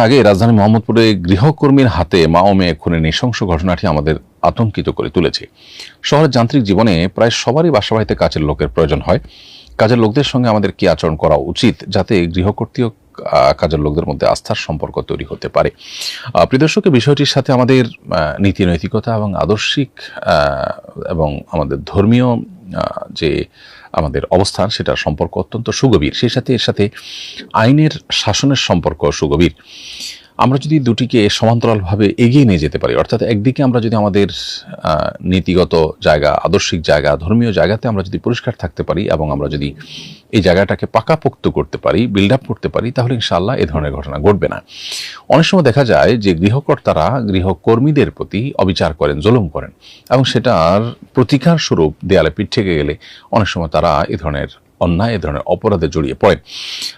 আগে রাজধানী মোহাম্মদপুরে গৃহকর্মীর হাতে মা ও মেয়ে খুনের নৃশংস ঘটনাটি আমাদের আতঙ্কিত করে তুলেছে। শহরের যান্ত্রিক জীবনে প্রায় সবারই বাসাবাড়িতে কাজের লোকের প্রয়োজন হয়। কাজের লোকদের সঙ্গে আমাদের কি আচরণ করা উচিত যাতে গৃহকর্তী ও কাজের লোকদের মধ্যে আস্থার সম্পর্ক তৈরি হতে পারে? প্রিয় দর্শক, বিষয়টির সাথে আমাদের নীতি নৈতিকতা এবং আদর্শিক এবং আমাদের ধর্মীয় যে আমাদের অবস্থান সেটার সম্পর্ক অত্যন্ত সুগভীর। সেই সাথে এর সাথে আইনের শাসনের সম্পর্ক সুগভীর। আমরা যদি দুটিকে সমান্তরালভাবে এগিয়ে নিয়ে যেতে পারি, অর্থাৎ একদিকে আমরা যদি আমাদের নীতিগত জায়গা, আদর্শিক জায়গা, ধর্মীয় জায়গাতে আমরা যদি পরিষ্কার থাকতে পারি এবং আমরা যদি এই জায়গাটাকে পাকাপোক্ত করতে পারি, বিল্ড আপ করতে পারি, তাহলে ইনশাআল্লাহ এ ধরনের ঘটনা ঘটবে না। অনেক সময় দেখা যায় যে গৃহকর্তারা গৃহকর্মীদের প্রতি অবিচার করেন, জুলুম করেন, এবং সেটার প্রতিকার স্বরূপ দেয়ালে পিঠ থেকে গেলে অনেক সময় তারা এ ধরনের অন্যায়, এ ধরনের অপরাধে জড়িয়ে পড়েন।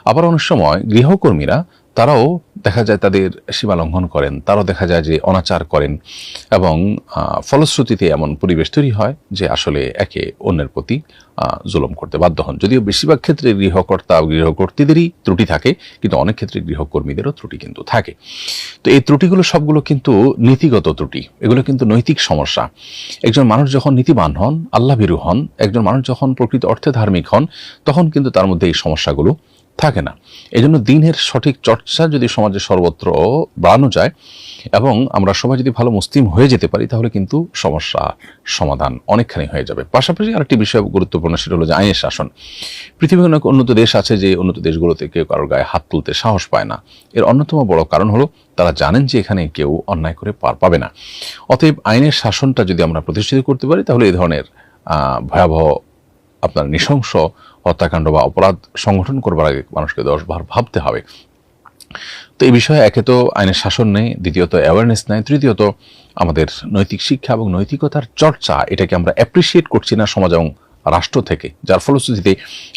আবার অনেক সময় গৃহকর্মীরা তারাও দেখা যায় তাদের সীমা লঙ্ঘন করেন, তারাও দেখা যায় যে অনাচার করেন, এবং ফলশ্রুতিতে এমন পরিবেশ তৈরি হয় যে আসলে একে অন্যের প্রতি জুলুম করতে বাধ্য হন। যদিও বেশিরভাগ ক্ষেত্রে গৃহকর্তা ও গৃহকর্ত্রীদেরই ত্রুটি থাকে, কিন্তু অনেক ক্ষেত্রে গৃহকর্মীদেরও ত্রুটি কিন্তু থাকে। তো এই ত্রুটিগুলো সবগুলো কিন্তু নীতিগত ত্রুটি, এগুলো কিন্তু নৈতিক সমস্যা। একজন মানুষ যখন নীতিবান হন, আল্লাহভীরু হন, একজন মানুষ যখন প্রকৃত অর্থে ধার্মিক হন, তখন কিন্তু তার মধ্যে এই সমস্যাগুলো থাকে না। এজন্য দিনের সঠিক চর্চা যদি সমাজে সর্বত্র বাড়ানো যায় এবং আমরা সবাই যদি ভালো মুসলিম হয়ে যেতে পারি, তাহলে কিন্তু সমস্যা সমাধান অনেকখানি হয়ে যাবে। পাশাপাশি আরেকটি বিষয় গুরুত্বপূর্ণ, সেটা হলো যে আইনের শাসন। পৃথিবীর অনেক উন্নত দেশ আছে যে উন্নত দেশগুলোতে কেউ কারোর গায়ে হাত তুলতে সাহস পায় না। এর অন্যতম বড় কারণ হলো তারা জানেন যে এখানে কেউ অন্যায় করে পার পাবে না। অতএব আইনের শাসনটা যদি আমরা প্রতিষ্ঠিত করতে পারি, তাহলে এই ধরনের ভয়াবহ আপনার নৃশংস হত্যাকাণ্ড বা অপরাধ সংগঠন করবার আগে মানুষকে 10 বার ভাবতে হবে। তো এই বিষয়ে একে তো আইনের শাসন নেই, দ্বিতীয়ত অ্যাওয়ারনেস নেই, তৃতীয়ত আমাদের নৈতিক শিক্ষা এবং নৈতিকতার চর্চা, এটাকে আমরা অ্যাপ্রিসিয়েট করছি না সমাজ এবং রাষ্ট্র থেকে, যার ফলশ্রুতিতে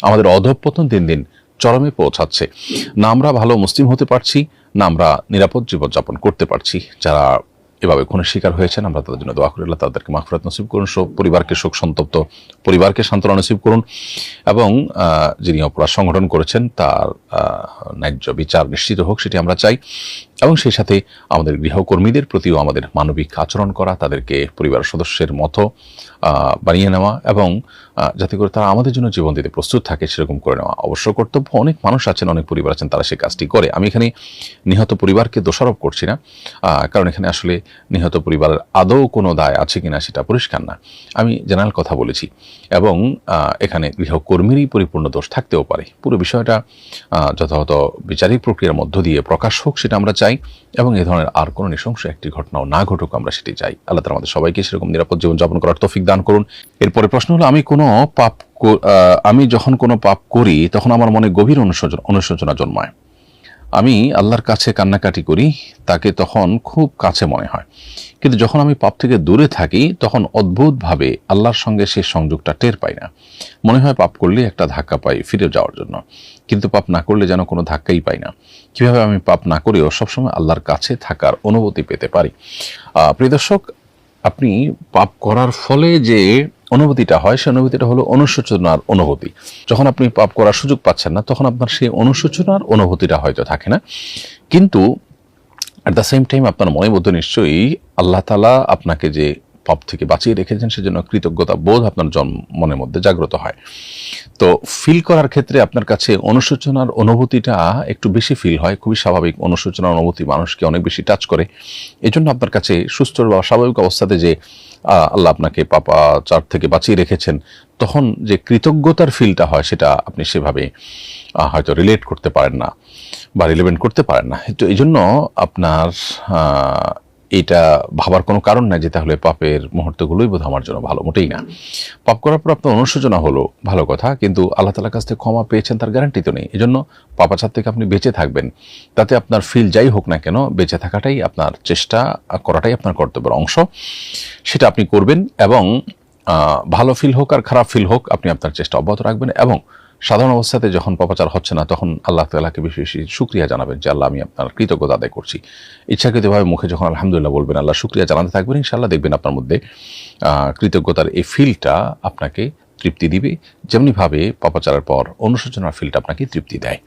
আমাদের অধঃপতন দিন দিন চরমে পৌঁছাচ্ছে। না আমরা ভালো মুসলিম হতে পারছি, না আমরা নিরাপদ জীবনযাপন করতে পারছি। যারা এভাবে খুনের শিকার হয়েছেন, আমরা তাদের জন্য দোয়া করি, আল্লাহ তাদেরকে মাগফিরাত নসিব করুন, পরিবারকে শোক সন্তপ্ত পরিবারকে সান্ত্বনা নসিব করুন, এবং যিনি অপরাধ সংগঠন করেছেন তার ন্যায্য বিচার নিশ্চিত হোক, সেটি আমরা চাই। এবং সেই সাথে আমাদের গৃহকর্মীদের প্রতিও আমাদের মানবিক আচরণ করা, তাদেরকে পরিবার সদস্যের মতো বানিয়ে নেওয়া, এবং যাতে করে তারা আমাদের জন্য জীবন দিতে প্রস্তুত থাকে সেরকম করে নেওয়া অবশ্য কর্তব্য। অনেক মানুষ আছেন, অনেক পরিবার আছেন, তারা সেই কাজটি করে। আমি এখানে নিহত পরিবারকে দোষারোপ করছি না, কারণ এখানে আসলে নিহত পরিবারের আদৌ কোনো দায় আছে কিনা সেটা পরিষ্কার না। আমি জেনারেল কথা বলেছি, এবং এখানে গৃহকর্মীরই পরিপূর্ণ দোষ থাকতেও পারে। পুরো বিষয়টা যথাযথ বিচারিক প্রক্রিয়ার মধ্য দিয়ে প্রকাশ হোক, সেটা আমরা চাই, এবং এই ধরনের আর কোনো নৃশংস একটি ঘটনাও না ঘটুক, আমরা সেটি চাই। আল্লাহ তাআলা আমাদের সবাইকে সেরকম নিরাপদ জীবনযাপন করার তৌফিক দান করুন। এরপরে প্রশ্ন হলো, আমি যখন কোনো পাপ করি তখন আমার মনে গভীর অনুশোচনা জন্মায়। আমি আল্লাহর কাছে কান্নাকাটি করি, তাকে তখন খুব কাছে মনে হয়। কিন্তু যখন আমি পাপ থেকে দূরে থাকি তখন অদ্ভুতভাবে আল্লাহর সঙ্গে সেই সংযোগটা টের পাই না। মনে হয় পাপ করলে একটা ধাক্কা পাই ফিরে যাওয়ার জন্য, কিন্তু পাপ না করলে যেন কোনো ধাক্কাই পাই না। কিভাবে আমি পাপ না করেও সবসময় আল্লাহর কাছে থাকার অনুভূতি পেতে পারি? প্রিয় দর্শক, আপনি পাপ করার ফলে যে অনুভূতিটা হয়, সেই অনুভূতিটা হলো অনুশোচনার অনুভূতি। যখন আপনি পাপ করার সুযোগ পাচ্ছেন না, তখন আপনার সেই অনুশোচনার অনুভূতিটা হয়তো থাকে না, কিন্তু অ্যাট দ্য সেম টাইম আপনার মনের মধ্যে নিশ্চয়ই আল্লাহ তাআলা আপনাকে যে পাপ থেকে বাঁচিয়ে রেখেছেন সেজন্য কৃতজ্ঞতা বোধ আপনার মনের মধ্যে জাগ্রত হয়। তো ফিল করার ক্ষেত্রে আপনার কাছে অনুশোচনার অনুভূতিটা একটু বেশি ফিল হয়, খুবই স্বাভাবিক। অনুশোচনার অনুভূতি মানুষকে অনেক বেশি টাচ করে। এজন্য আপনার কাছে সুস্থ বা স্বাভাবিক অবস্থাতে যে আল্লাহ আপনাকে পাপাচার থেকে বাঁচিয়ে রেখেছেন, তখন যে কৃতজ্ঞতার ফিলটা হয় সেটা আপনি সেভাবে হয়তো রিলেট করতে পারেন না বা রিলেভেন্ট করতে পারেন না। তো এই জন্য আপনার এটা ভাবার কোনো কারণ নাই যে তাহলে পাপের মুহূর্তগুলোই বোধ আমার জন্য ভালো, মোটেই না। পাপ করার পর আপনার অনুশোচনা হলো ভালো কথা, কিন্তু আল্লাহ তাআলার কাছ থেকে ক্ষমা পেয়েছেন তার গ্যারান্টি তো নেই। এজন্য পাপাচার থেকে আপনি বেঁচে থাকবেন, তাতে আপনার ফিল যাই হোক না কেন, বেঁচে থাকাটাই আপনার চেষ্টা করাটাই আপনার কর্তব্যের অংশ, সেটা আপনি করবেন। এবং ভালো ফিল হোক আর খারাপ ফিল হোক, আপনি আপনার চেষ্টা অব্যাহত রাখবেন, এবং সাধারণ অবস্থাতে যখন পাপাচার হচ্ছে না তখন আল্লাহ তাআলাকে বেশি বেশি শুকরিয়া জানাবেন যে আল্লাহ আমি আপনার কৃতজ্ঞতা আদায় করছি। ইচ্ছাকৃতভাবে মুখে যখন আলহামদুলিল্লাহ বলবেন, আল্লাহ শুকরিয়া জানাতে থাকবেন, ইনশাআল্লাহ দেখবেন আপনার মধ্যে কৃতজ্ঞতার এই ফিলটা আপনাকে তৃপ্তি দিবে, যেমনিভাবে পাপাচারের পর অনুশোচনার ফিলটা আপনাকে তৃপ্তি দেয়।